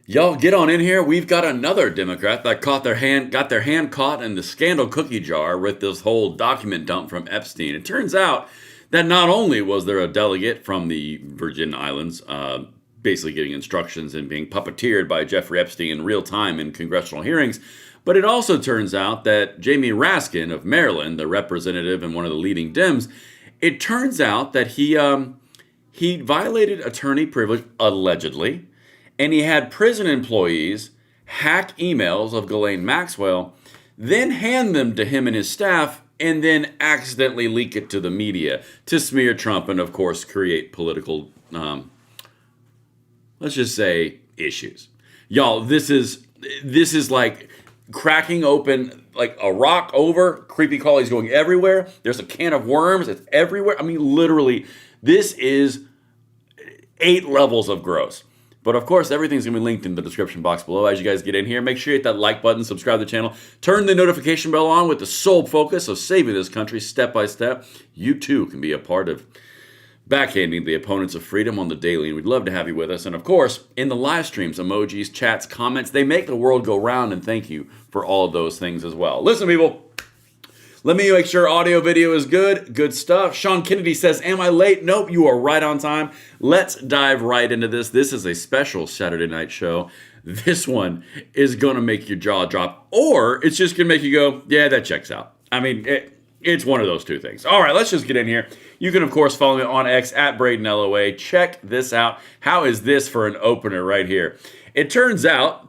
Y'all get on in here. We've got another Democrat that got their hand caught in the scandal cookie jar with this whole document dump from Epstein. It turns out that not only was there a delegate from the Virgin Islands, basically getting instructions and being puppeteered by Jeffrey Epstein in real time in congressional hearings, but it also turns out that Jaime Raskin of Maryland, the representative and one of the leading Dems, it turns out that he violated attorney privilege allegedly. And he had prison employees hack emails of Ghislaine Maxwell, then hand them to him and his staff, and then accidentally leak it to the media to smear Trump and, of course, create political, let's just say, issues. Y'all, this is like cracking open like a rock over. Creepy crawlies going everywhere. There's a can of worms. It's everywhere. I mean, literally, this is 8 levels of gross. But of course, everything's going to be linked in the description box below as you guys get in here. Make sure you hit that like button, subscribe to the channel, turn the notification bell on with the sole focus of saving this country step by step. You too can be a part of backhanding the opponents of freedom on the daily, and we'd love to have you with us. And of course, in the live streams, emojis, chats, comments, they make the world go round, and thank you for all of those things as well. Listen, people. Let me make sure audio video is good. Good stuff. Sean Kennedy says, am I late? Nope, you are right on time. Let's dive right into this. This is a special Saturday night show. This one is going to make your jaw drop, or it's just going to make you go, yeah, that checks out. I mean, it's one of those two things. All right, let's just get in here. You can, of course, follow me on X at Braden LOA. Check this out. How is this for an opener right here? It turns out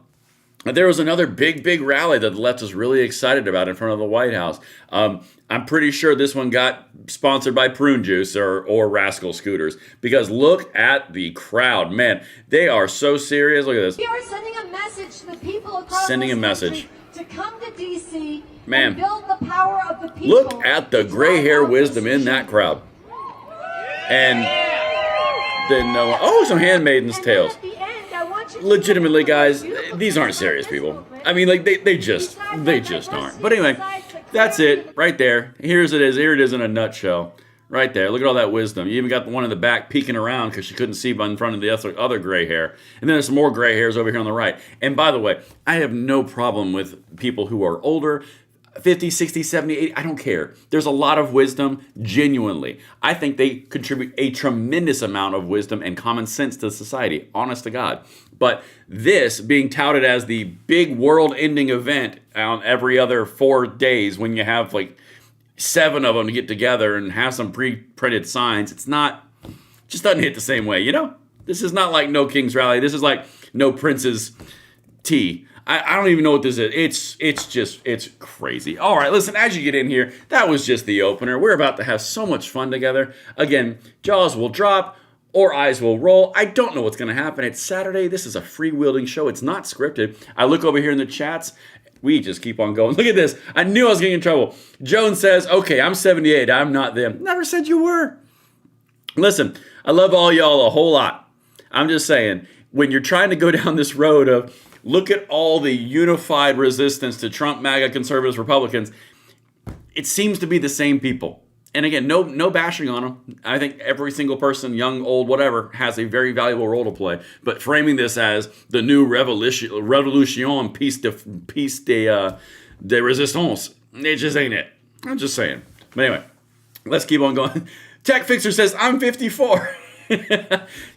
there was another big rally that the left is really excited about in front of the White House. I'm pretty sure this one got sponsored by Prune Juice or Rascal Scooters, because look at the crowd. Man, they are so serious. Look at this. We are sending a message to the people across Sending this a message. country to come to D.C. Man, and build the power of the people. Look at the gray hair wisdom in that crowd. And then some Handmaid's Tales. Legitimately, guys, these aren't serious people. I mean, like they just aren't. But anyway, that's it right there. Here it is in a nutshell. Right there. Look at all that wisdom. You even got the one in the back peeking around because she couldn't see in front of the other gray hair. And then there's some more gray hairs over here on the right. And by the way, I have no problem with people who are older, 50, 60, 70, 80, I don't care. There's a lot of wisdom, genuinely. I think they contribute a tremendous amount of wisdom and common sense to society, honest to God. But this being touted as the big world-ending event on every other 4 days when you have like 7 of them to get together and have some pre-printed signs, just doesn't hit the same way, you know? This is not like No King's Rally. This is like No Prince's Tea. I don't even know what this is. It's crazy. All right, listen, as you get in here, that was just the opener. We're about to have so much fun together. Again, jaws will drop or eyes will roll. I don't know what's going to happen. It's Saturday. This is a free-wielding show. It's not scripted. I look over here in the chats. We just keep on going. Look at this. I knew I was getting in trouble. Joan says, okay, I'm 78. I'm not them. Never said you were. Listen, I love all y'all a whole lot. I'm just saying, when you're trying to go down this road of look at all the unified resistance to Trump, MAGA, conservatives, Republicans, it seems to be the same people. And again, no bashing on them. I think every single person, young, old, whatever, has a very valuable role to play. But framing this as the new revolution, piece de resistance, it just ain't it. I'm just saying. But anyway, let's keep on going. Tech Fixer says, I'm 54.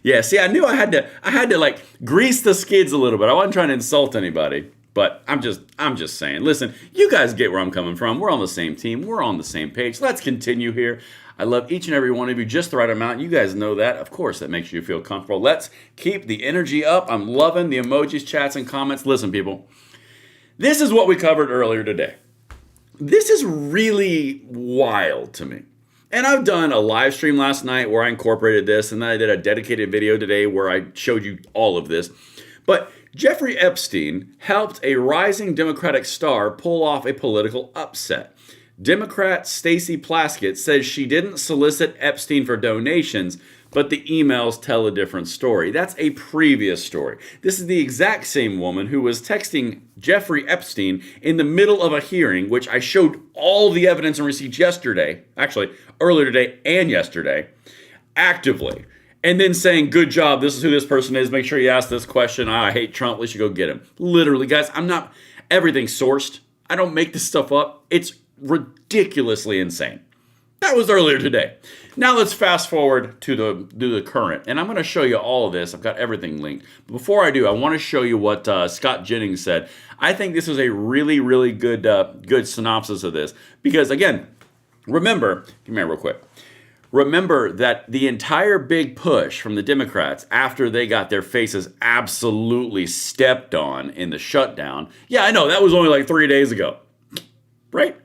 Yeah, see, I knew I had to like grease the skids a little bit. I wasn't trying to insult anybody, but I'm just saying. Listen, you guys get where I'm coming from. We're on the same team. We're on the same page. Let's continue here. I love each and every one of you just the right amount. You guys know that. Of course, that makes you feel comfortable. Let's keep the energy up. I'm loving the emojis, chats, and comments. Listen, people, this is what we covered earlier today. This is really wild to me. And I've done a live stream last night where I incorporated this, and then I did a dedicated video today where I showed you all of this. But Jeffrey Epstein helped a rising Democratic star pull off a political upset. Democrat Stacey Plaskett says she didn't solicit Epstein for donations, but the emails tell a different story. That's a previous story. This is the exact same woman who was texting Jeffrey Epstein in the middle of a hearing, which I showed all the evidence and receipts yesterday, actually earlier today and yesterday, actively. and then saying, good job, this is who this person is, make sure you ask this question, I hate Trump, at least you go get him. Literally, guys, I'm not, everything's sourced. I don't make this stuff up. It's ridiculously insane. That was earlier today. Now let's fast forward to the current, and I'm going to show you all of this. I've got everything linked. But before I do, I want to show you what Scott Jennings said. I think this is a really, really good synopsis of this because, again, remember, give me real quick. Remember that the entire big push from the Democrats after they got their faces absolutely stepped on in the shutdown. Yeah, I know, that was only like 3 days ago, right?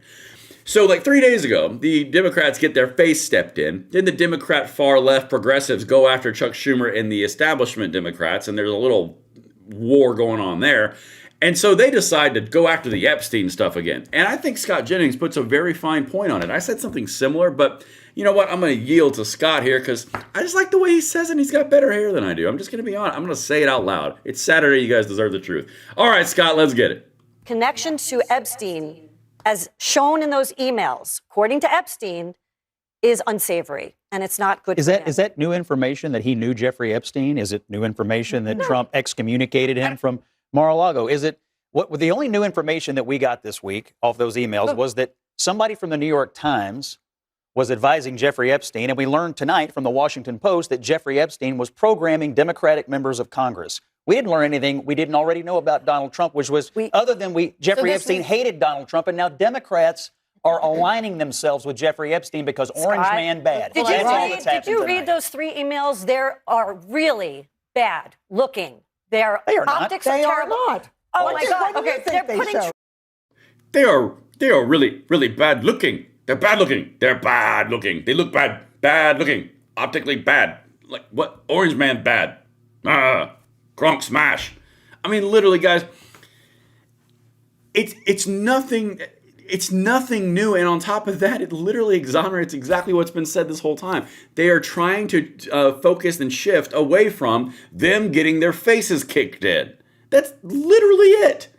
So like 3 days ago, the Democrats get their face stepped in. Then the Democrat far left progressives go after Chuck Schumer and the establishment Democrats, and there's a little war going on there. And so they decide to go after the Epstein stuff again. And I think Scott Jennings puts a very fine point on it. I said something similar, but you know what? I'm going to yield to Scott here because I just like the way he says it, and he's got better hair than I do. I'm just going to be honest. I'm going to say it out loud. It's Saturday. You guys deserve the truth. All right, Scott, let's get it. Connection to Epstein, as shown in those emails, according to Epstein, is unsavory, and it's not good. Is that new information that he knew Jeffrey Epstein? Is it new information that Trump excommunicated him from Mar-a-Lago? Is it the only new information that we got this week off those emails was that somebody from the New York Times was advising Jeffrey Epstein, and we learned tonight from the Washington Post that Jeffrey Epstein was programming Democratic members of Congress. We didn't learn anything we didn't already know about Donald Trump, which was Jeffrey Epstein hated Donald Trump, and now Democrats are aligning themselves with Jeffrey Epstein because Orange Man bad. Did you read those 3 emails? They are really bad looking. They are optics They are are terrible. not. Oh my God. Okay, They are really, really bad looking. They're bad looking. They're bad looking. They look bad. Bad looking. Optically bad. Like what? Orange Man bad. Gronk smash. I mean, literally, guys, it's nothing new. And on top of that, it literally exonerates exactly what's been said this whole time. They are trying to focus and shift away from them getting their faces kicked in. That's literally it.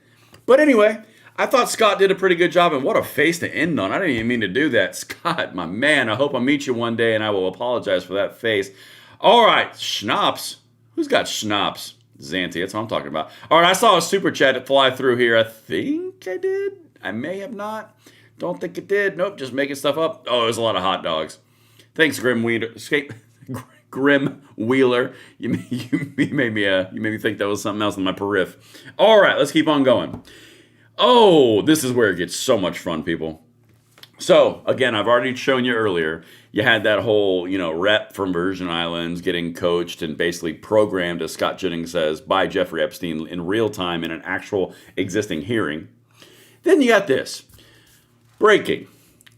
But anyway, I thought Scott did a pretty good job, and what a face to end on. I didn't even mean to do that. Scott, my man, I hope I meet you one day, and I will apologize for that face. All right, schnapps. Who's got schnapps? Zanti, that's what I'm talking about. All right, I saw a super chat fly through here. I think I did. I may have not. Don't think it did. Nope, just making stuff up. Oh, there's a lot of hot dogs. Thanks, Grim Wheeler. Grim Wheeler. You made me think that was something else in my periph. All right, let's keep on going. Oh, this is where it gets so much fun, people. So, again, I've already shown you earlier, you had that whole, rep from Virgin Islands getting coached and basically programmed, as Scott Jennings says, by Jeffrey Epstein in real time in an actual existing hearing. Then you got this. Breaking.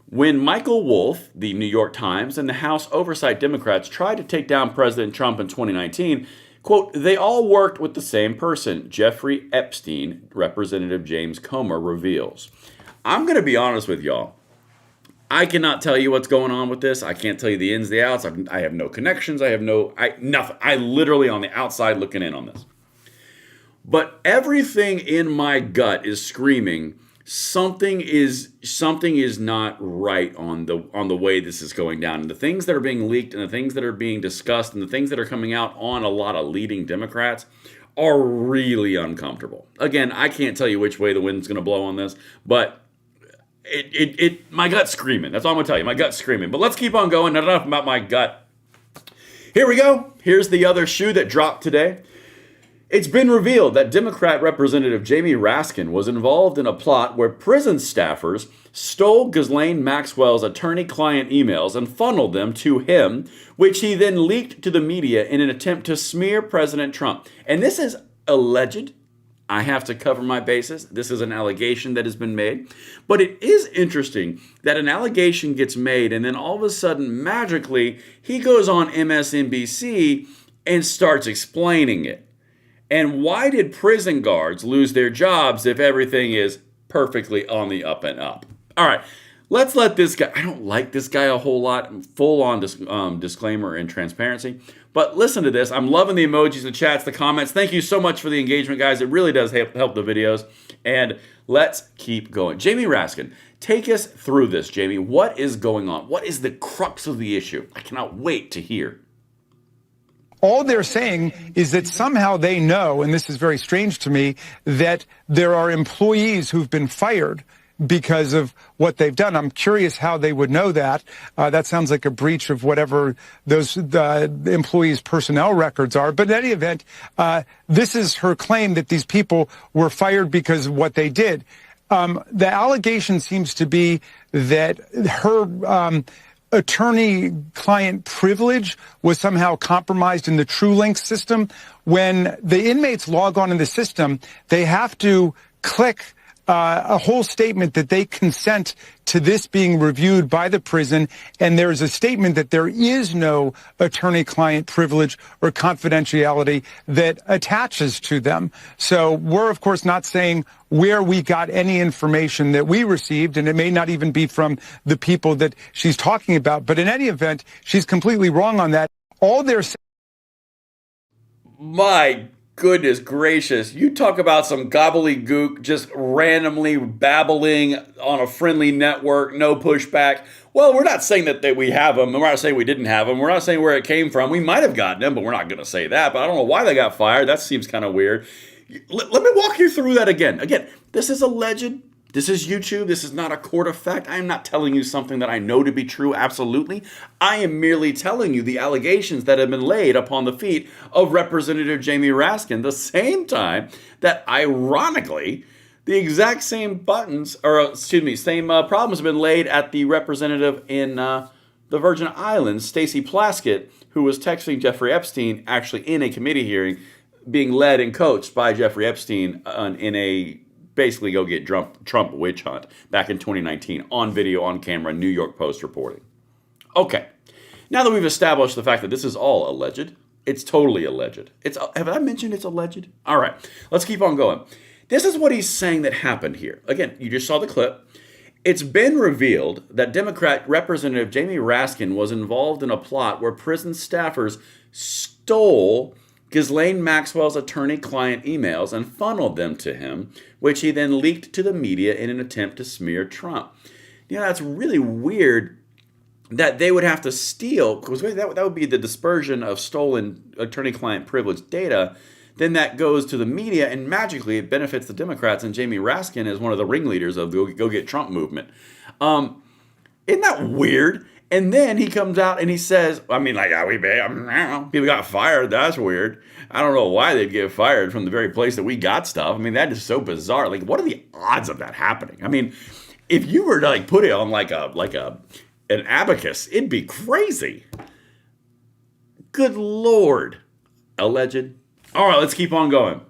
When Michael Wolff, the New York Times, and the House Oversight Democrats tried to take down President Trump in 2019, quote, they all worked with the same person, Jeffrey Epstein, Representative James Comer reveals. I'm going to be honest with y'all. I cannot tell you what's going on with this. I can't tell you the ins, the outs. I have no connections. I have nothing. I literally on the outside looking in on this. But everything in my gut is screaming something is not right on the way this is going down. And the things that are being leaked and the things that are being discussed and the things that are coming out on a lot of leading Democrats are really uncomfortable. Again, I can't tell you which way the wind's going to blow on this, but my gut's screaming. That's all I'm going to tell you. My gut's screaming. But let's keep on going. Not enough about my gut. Here we go. Here's the other shoe that dropped today. It's been revealed that Democrat Representative Jaime Raskin was involved in a plot where prison staffers stole Ghislaine Maxwell's attorney-client emails and funneled them to him, which he then leaked to the media in an attempt to smear President Trump. And this is alleged. I have to cover my bases. This is an allegation that has been made. But it is interesting that an allegation gets made and then all of a sudden, magically, he goes on MSNBC and starts explaining it. And why did prison guards lose their jobs if everything is perfectly on the up and up? All right, let's let this guy, I don't like this guy a whole lot, full on disclaimer and transparency. But listen to this. I'm loving the emojis, the chats, the comments. Thank you so much for the engagement, guys. It really does help the videos. And let's keep going. Jaime Raskin, take us through this, Jamie. What is going on? What is the crux of the issue? I cannot wait to hear. All they're saying is that somehow they know, and this is very strange to me, that there are employees who've been fired because of what they've done. I'm curious how they would know that. That sounds like a breach of whatever those employees' personnel records are. But in any event, this is her claim that these people were fired because of what they did. The allegation seems to be that her attorney-client privilege was somehow compromised in the TrueLink system. When the inmates log on in the system, they have to click a whole statement that they consent to this being reviewed by the prison, and there's a statement that there is no attorney-client privilege or confidentiality that attaches to them. So we're, of course, not saying where we got any information that we received, and it may not even be from the people that she's talking about. But in any event, she's completely wrong on that. All they're saying... My goodness gracious. You talk about some gobbledygook, just randomly babbling on a friendly network, no pushback. Well, we're not saying that we have them, and we're not saying we didn't have them. We're not saying where it came from. We might have gotten them, but we're not going to say that. But I don't know why they got fired. That seems kind of weird. Let me walk you through that again. Again, this is alleged. This is YouTube. This is not a court of fact. I am not telling you something that I know to be true, absolutely. I am merely telling you the allegations that have been laid upon the feet of Representative Jaime Raskin, the same time that, ironically, the exact same same problems have been laid at the representative in the Virgin Islands, Stacey Plaskett, who was texting Jeffrey Epstein, actually in a committee hearing, being led and coached by Jeffrey Epstein in a basically go get Trump witch hunt back in 2019 on video, on camera, New York Post reporting. Okay, now that we've established the fact that this is all alleged, it's totally alleged. Have I mentioned it's alleged? All right, let's keep on going. This is what he's saying that happened here. Again, you just saw the clip. It's been revealed that Democrat Representative Jaime Raskin was involved in a plot where prison staffers stole Ghislaine Maxwell's attorney-client emails and funneled them to him, which he then leaked to the media in an attempt to smear Trump. You know, that's really weird that they would have to steal, because that would be the dispersion of stolen attorney-client privilege data. Then that goes to the media, and magically it benefits the Democrats, and Jaime Raskin is one of the ringleaders of the Go Get Trump movement. Isn't that weird? And then he comes out and he says, people got fired. That's weird. I don't know why they'd get fired from the very place that we got stuff. I mean, that is so bizarre. Like, what are the odds of that happening? I mean, if you were to put it on an abacus, it'd be crazy. Good Lord. Alleged. All right, let's keep on going.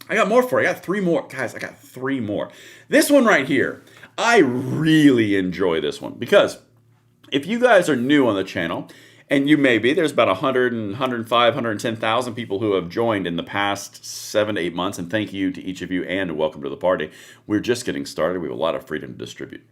I got more for you. I got three more. Guys, I got three more. This one right here, I really enjoy this one because if you guys are new on the channel, and you may be, there's about 100 and 105, 110,000 people who have joined in the past 7 to 8 months, and thank you to each of you, and welcome to the party. We're just getting started. We have a lot of freedom to distribute.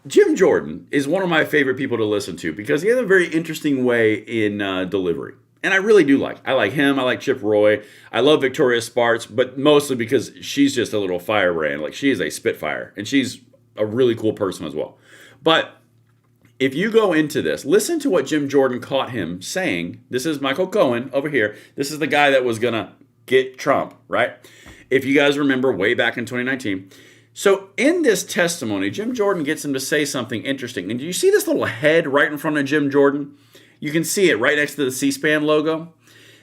Jim Jordan is one of my favorite people to listen to because he has a very interesting way in delivery. And I really do I like him. I like Chip Roy. I love Victoria Sparks, but mostly because she's just a little firebrand. Like, she is a spitfire, and she's a really cool person as well. But if you go into this, listen to what Jim Jordan caught him saying. This is Michael Cohen over here. This is the guy that was going to get Trump, right? If you guys remember way back in 2019. So in this testimony, Jim Jordan gets him to say something interesting. And do you see this little head right in front of Jim Jordan? You can see it right next to the C-SPAN logo.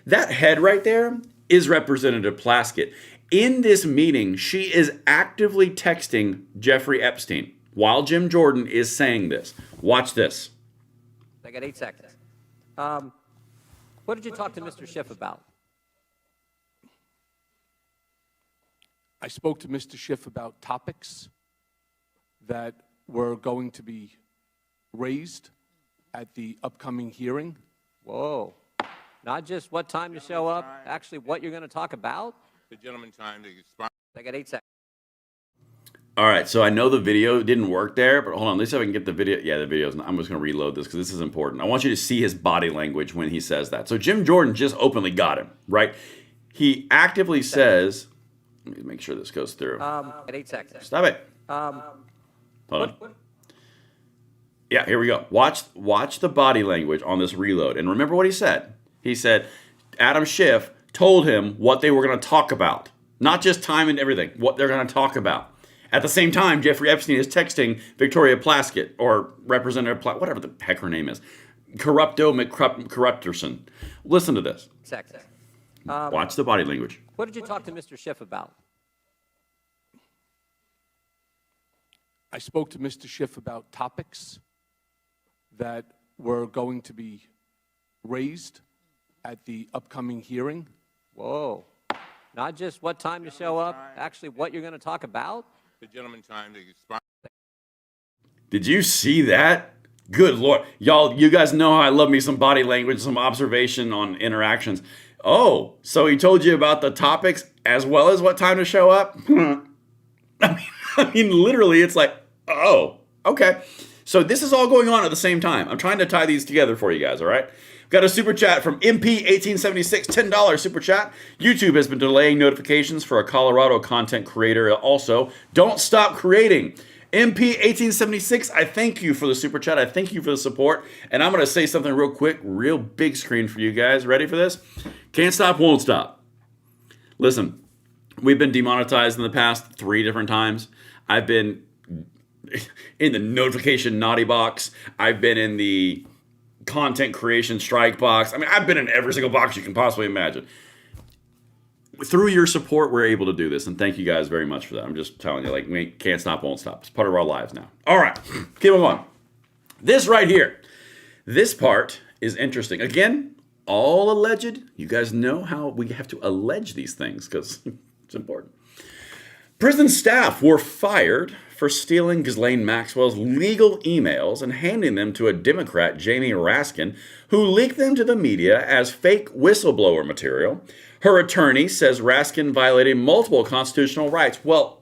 That head right there is Representative Plaskett. In this meeting, she is actively texting Jeffrey Epstein while Jim Jordan is saying this. Watch this. I got 8 seconds. What did you talk to Mr. Schiff about? I spoke to Mr. Schiff about topics that were going to be raised at the upcoming hearing. Whoa. Not just what time to show up, actually what you're going to talk about? The gentleman time to respond. I got 8 seconds. All right, so I know the video didn't work there, but hold on, let's see if I can get the video. Yeah, the video's. I'm just going to reload this because this is important. I want you to see his body language when he says that. So Jim Jordan just openly got him, right? He actively says, let me make sure this goes through. At 8 seconds. Stop it. Hold on. Yeah, here we go. Watch the body language on this reload. And remember what he said. He said Adam Schiff told him what they were going to talk about. Not just time and everything, what they're going to talk about. At the same time, Jeffrey Epstein is texting Victoria Plaskett, or Representative whatever the heck her name is. Corrupterson. Listen to this. Watch the body language. What did you talk to Mr. Schiff about? I spoke to Mr. Schiff about topics that were going to be raised at the upcoming hearing. Whoa. Not just what time to show up, actually what you're going to talk about? The gentleman time to explain. Did you see that? Good Lord. Y'all, you guys know how I love me some body language, some observation on interactions. Oh, so he told you about the topics as well as what time to show up? I mean, literally, it's like, oh, okay. So this is all going on at the same time. I'm trying to tie these together for you guys, all right? Got a super chat from MP1876, $10 super chat. YouTube has been delaying notifications for a Colorado content creator. Also, don't stop creating. MP1876, I thank you for the super chat. I thank you for the support. And I'm going to say something real quick, real big screen for you guys. Ready for this? Can't stop, won't stop. Listen, we've been demonetized in the past 3 different times. I've been in the notification naughty box. I've been in the content creation strike box. I mean, I've been in every single box you can possibly imagine. Through your support, we're able to do this, and thank you guys very much for that. I'm just telling you, like, we can't stop, won't stop. It's part of our lives now. All right, keep on. This right here, this part is interesting. Again, all alleged. You guys know how we have to allege these things because it's important. Prison staff were fired for stealing Ghislaine Maxwell's legal emails and handing them to a Democrat, Jaime Raskin, who leaked them to the media as fake whistleblower material. Her attorney says Raskin violated multiple constitutional rights. Well,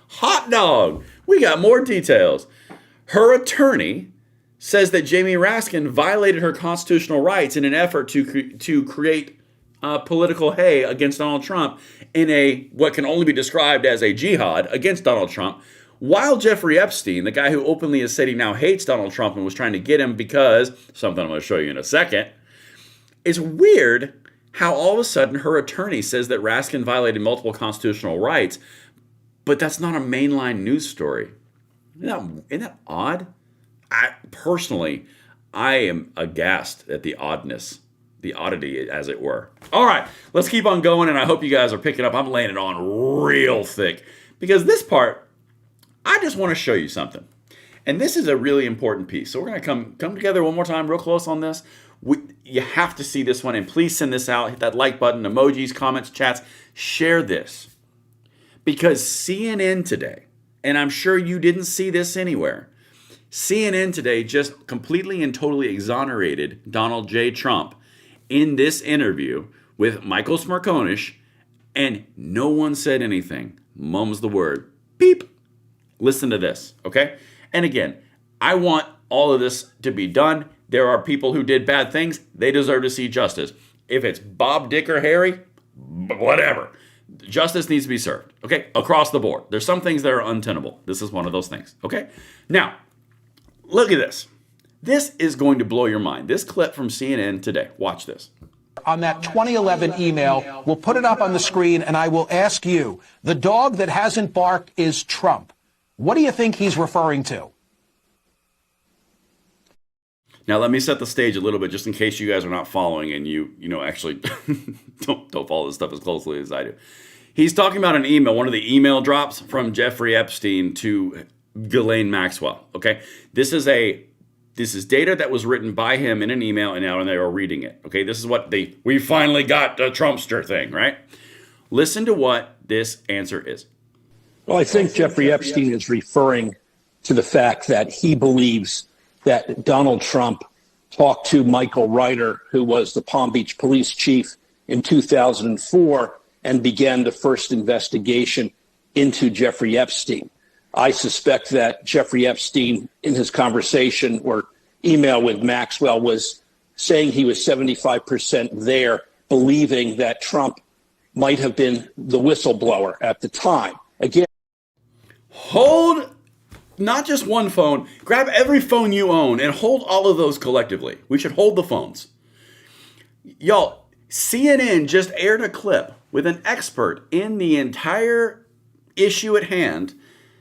hot dog, we got more details. Her attorney says that Jaime Raskin violated her constitutional rights in an effort to create political hay against Donald Trump in a what can only be described as a jihad against Donald Trump, while Jeffrey Epstein, the guy who openly has said he now hates Donald Trump and was trying to get him because, something I'm going to show you in a second, it's weird how all of a sudden her attorney says that Raskin violated multiple constitutional rights, but that's not a mainline news story. Isn't that odd? Personally, I am aghast at the oddness. The oddity, as it were. All right, let's keep on going, and I hope you guys are picking up. I'm laying it on real thick because this part, I just want to show you something. And this is a really important piece. So we're going to come together one more time real close on this. You have to see this one, and please send this out. Hit that like button, emojis, comments, chats. Share this. Because CNN today, and I'm sure you didn't see this anywhere, CNN today just completely and totally exonerated Donald J. Trump in this interview with Michael Smerconish, and no one said anything. Mum's the word. Beep. Listen to this, okay? And again, I want all of this to be done. There are people who did bad things. They deserve to see justice. If it's Bob, Dick, or Harry, whatever. Justice needs to be served, okay? Across the board. There's some things that are untenable. This is one of those things, okay? Now, look at this. This is going to blow your mind. This clip from CNN today. Watch this. On that 2011 email, we'll put it up on the screen, and I will ask you, the dog that hasn't barked is Trump. What do you think he's referring to? Now, let me set the stage a little bit just in case you guys are not following and you actually don't follow this stuff as closely as I do. He's talking about an email, one of the email drops from Jeffrey Epstein to Ghislaine Maxwell, okay? This is data that was written by him in an email, and now they are reading it. Okay, this is what we finally got the Trumpster thing, right? Listen to what this answer is. Well, I think Jeffrey Epstein is referring to the fact that he believes that Donald Trump talked to Michael Ryder, who was the Palm Beach police chief in 2004, and began the first investigation into Jeffrey Epstein. I suspect that Jeffrey Epstein, in his conversation or email with Maxwell, was saying he was 75% there, believing that Trump might have been the whistleblower at the time. Again, Hold not just one phone. Grab every phone you own and hold all of those collectively. We should hold the phones. Y'all, CNN just aired a clip with an expert in the entire issue at hand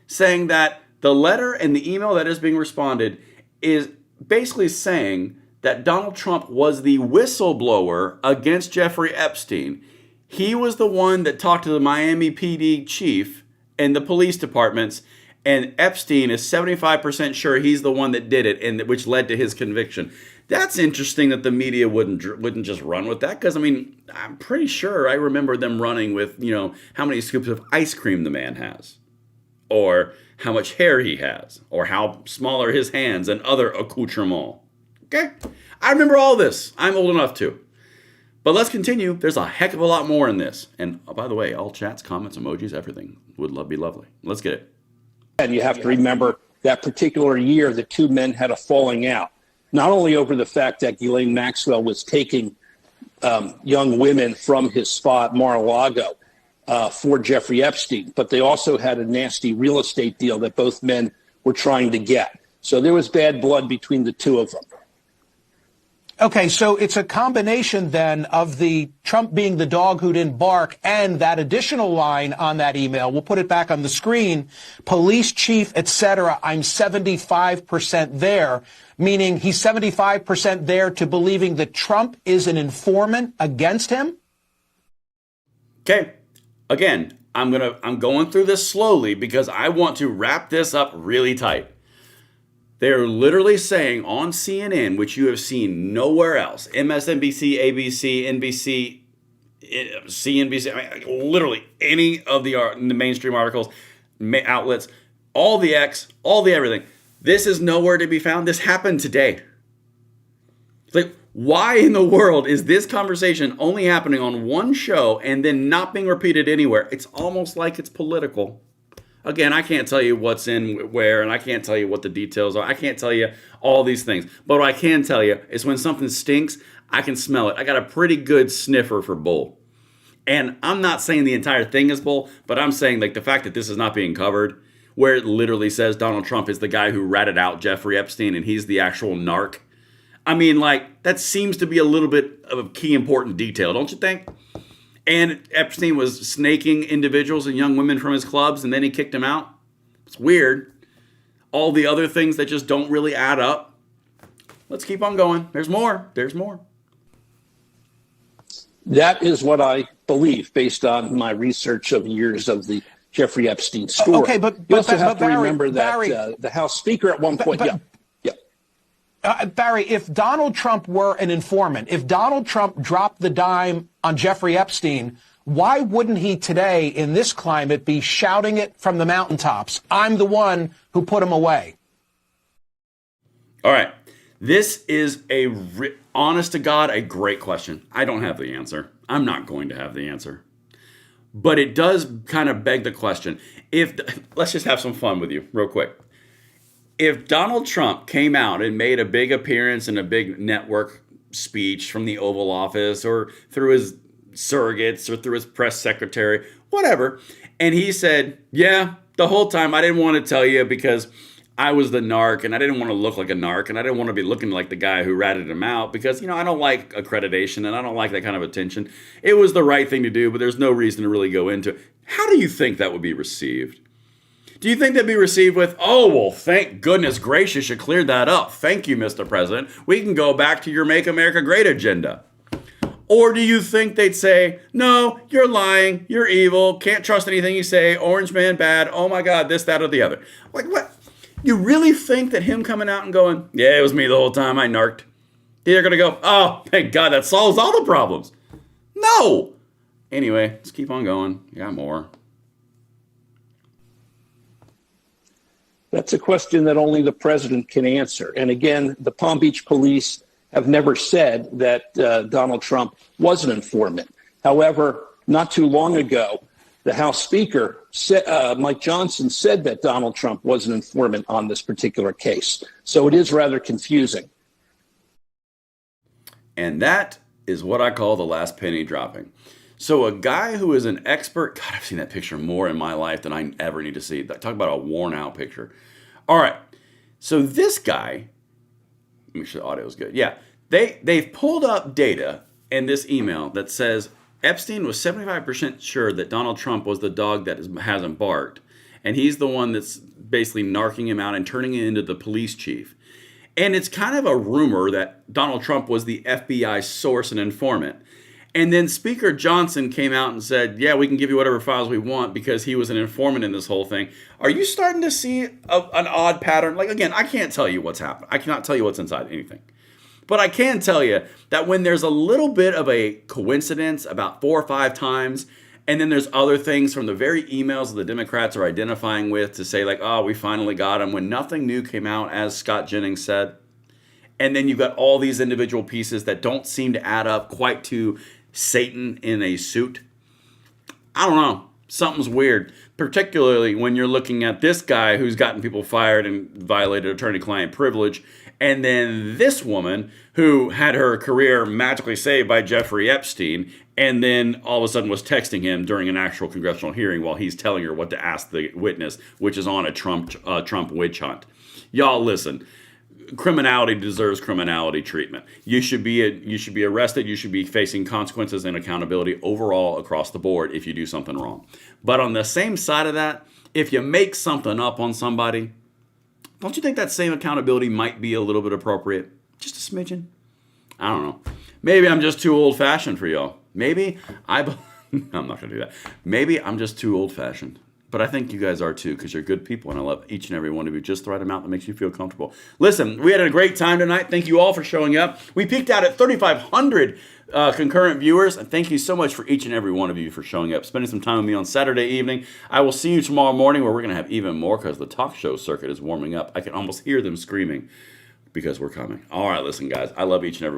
saying that the letter and the email that is being responded is basically saying that Donald Trump was the whistleblower against Jeffrey Epstein. He was the one that talked to the Miami PD chief and the police departments, and Epstein is 75% sure he's the one that did it, and which led to his conviction. That's interesting that the media wouldn't just run with that, because I mean, I'm pretty sure I remember them running with, how many scoops of ice cream the man has, or how much hair he has, or how small are his hands and other accoutrements. Okay? I remember all this. I'm old enough to. But let's continue. There's a heck of a lot more in this. And by the way, all chats, comments, emojis, everything would be lovely. Let's get it. And you have to remember that particular year, the two men had a falling out, not only over the fact that Ghislaine Maxwell was taking young women from his spa at Mar-a-Lago for Jeffrey Epstein, but they also had a nasty real estate deal that both men were trying to get. So there was bad blood between the two of them. Okay, so it's a combination then of the Trump being the dog who didn't bark and that additional line on that email. We'll put it back on the screen. Police chief, etc. I'm 75% there, meaning he's 75% there to believing that Trump is an informant against him. Okay. Again, I'm going through this slowly because I want to wrap this up really tight. They're literally saying on CNN, which you have seen nowhere else, MSNBC, ABC, NBC, CNBC, I mean, literally any of the mainstream articles, outlets, all the X, all the everything. This is nowhere to be found. This happened today. It's like, why in the world is this conversation only happening on one show and then not being repeated anywhere? It's almost like it's political. Again, I can't tell you what's in where, and I can't tell you what the details are. I can't tell you all these things. But what I can tell you is when something stinks, I can smell it. I got a pretty good sniffer for bull. And I'm not saying the entire thing is bull, but I'm saying like the fact that this is not being covered, where it literally says Donald Trump is the guy who ratted out Jeffrey Epstein and he's the actual narc. I mean, like, that seems to be a little bit of a key important detail, don't you think? And Epstein was snaking individuals and young women from his clubs, and then he kicked them out. It's weird. All the other things that just don't really add up. Let's keep on going. There's more. There's more. That is what I believe based on my research of years of the Jeffrey Epstein story. Okay, but you also have to Barry, remember that Barry, the House Speaker at one point, Barry, if Donald Trump were an informant, if Donald Trump dropped the dime on Jeffrey Epstein, why wouldn't he today, in this climate, be shouting it from the mountaintops? I'm the one who put him away. All right. This is honest to God, a great question. I don't have the answer. I'm not going to have the answer. But it does kind of beg the question. Let's just have some fun with you real quick. If Donald Trump came out and made a big appearance in a big network speech from the Oval Office or through his surrogates or through his press secretary, whatever, and he said, yeah, the whole time I didn't want to tell you because I was the narc and I didn't want to look like a narc and I didn't want to be looking like the guy who ratted him out because, I don't like accreditation and I don't like that kind of attention. It was the right thing to do, but there's no reason to really go into it. How do you think that would be received? Do you think that'd be received with, oh, well, thank goodness gracious you cleared that up. Thank you, Mr. President. We can go back to your Make America Great agenda. Or do you think they'd say, no, you're lying, you're evil, can't trust anything you say, orange man bad, oh my God, this, that, or the other. Like, what? You really think that him coming out and going, yeah, it was me the whole time, I narked. They're going to go, oh, thank God, that solves all the problems. No. Anyway, let's keep on going. You got more. That's a question that only the president can answer. And again, the Palm Beach police have never said that Donald Trump was an informant. However, not too long ago, the House Speaker, Mike Johnson, said that Donald Trump was an informant on this particular case. So it is rather confusing. And that is what I call the last penny dropping. So a guy who is an expert, God, I've seen that picture more in my life than I ever need to see. Talk about a worn out picture. All right. So this guy, make sure the audio is good. Yeah. They've pulled up data in this email that says Epstein was 75% sure that Donald Trump was the dog that hasn't barked. And he's the one that's basically narking him out and turning him into the police chief. And it's kind of a rumor that Donald Trump was the FBI source and informant. And then Speaker Johnson came out and said, yeah, we can give you whatever files we want because he was an informant in this whole thing. Are you starting to see an odd pattern? Like, again, I can't tell you what's happened. I cannot tell you what's inside anything. But I can tell you that when there's a little bit of a coincidence about 4 or 5 times, and then there's other things from the very emails the Democrats are identifying with to say like, oh, we finally got him, when nothing new came out, as Scott Jennings said. And then you've got all these individual pieces that don't seem to add up quite to Satan in a suit. I don't know. Something's weird, particularly when you're looking at this guy who's gotten people fired and violated attorney-client privilege, and then this woman who had her career magically saved by Jeffrey Epstein, and then all of a sudden was texting him during an actual congressional hearing while he's telling her what to ask the witness, which is on a Trump witch hunt. Y'all listen. Criminality deserves criminality treatment. You should be arrested. You should be facing consequences and accountability overall across the board if you do something wrong. But on the same side of that, if you make something up on somebody, don't you think that same accountability might be a little bit appropriate? Just a smidgen? I don't know. Maybe I'm just too old-fashioned for y'all. Maybe I'm not going to do that. Maybe I'm just too old-fashioned. But I think you guys are too, because you're good people, and I love each and every one of you. Just the right amount that makes you feel comfortable. Listen, we had a great time tonight. Thank you all for showing up. We peaked out at 3,500 concurrent viewers, and thank you so much for each and every one of you for showing up, spending some time with me on Saturday evening. I will see you tomorrow morning, where we're going to have even more, because the talk show circuit is warming up. I can almost hear them screaming because we're coming. All right, listen, guys. I love each and every one.